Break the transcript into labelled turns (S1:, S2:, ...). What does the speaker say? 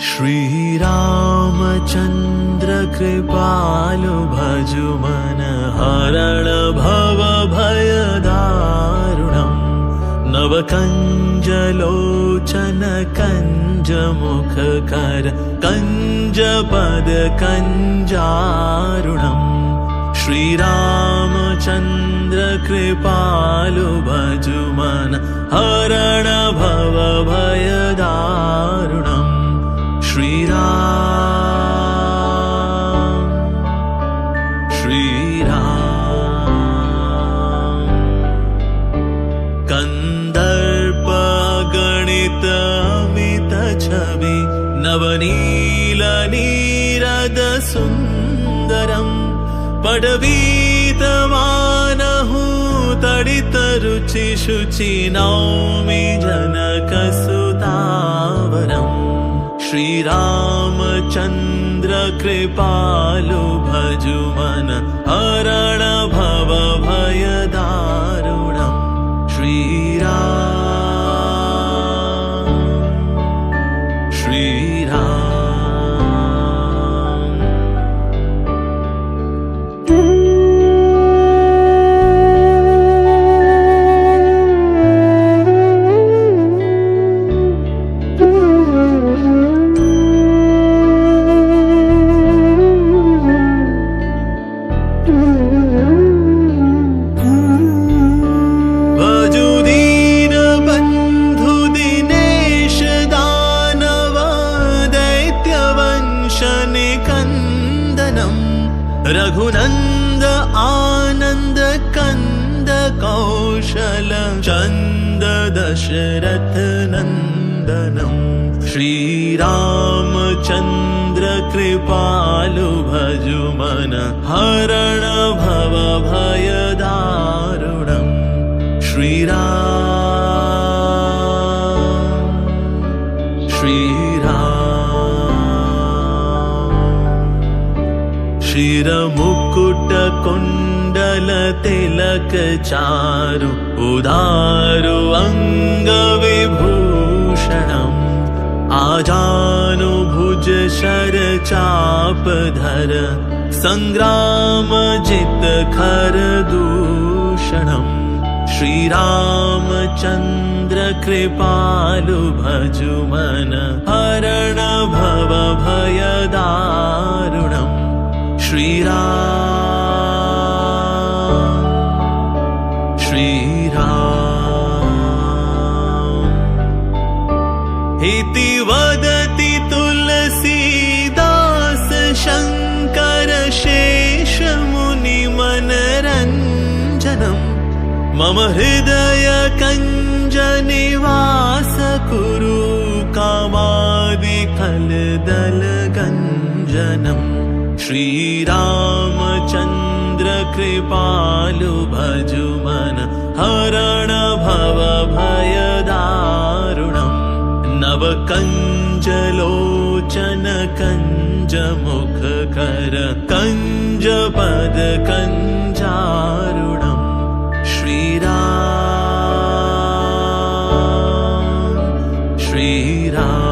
S1: श्रीरामचन्द्र कृपालु भजु मन हरण भव भय दारुणम् नवकञ्जलोचन कञ्जमुखकर कञ्जपद कञ्जारुणम् श्रीरामचन्द्र कृपालु भजु मन हरण भव भय दारुणम् श्रीराम कंदर्प गणित अमित छवि नवनील नीरद सुंदरम पडवीत मानहु तडित रुचि शुचि नौमि जनक सुतावरम् श्रीरामचन्द्र कृपालु भजु मन हरण भव भय दारुणम् रघुनंद आनंद कंद कौशल चंद दशरथ नंदनम श्रीरामचन्द्र कृपालु भजु मन हरण भव भय दारुणम् शिरमुकुट कुंडल तिलक चारु उदारु अंग विभूषणम् आजानुभुज शर चाप धर संग्राम जित खर दूषणम् श्रीरामचन्द्र कृपालु भजु मन हरण भव भय दारुणम् इति वदति तुलसीदास शंकर शेष मुनि मनरंजनम् मम हृदय कंज निवास कुरु कामादि खलदल गंजनम् श्रीरामचन्द्र कृपालु भजु मन हरण भव भय दारुणम् नवकञ्जलोचन कञ्जमुखकर कञ्जपद कञ्जारुणम् श्रीराम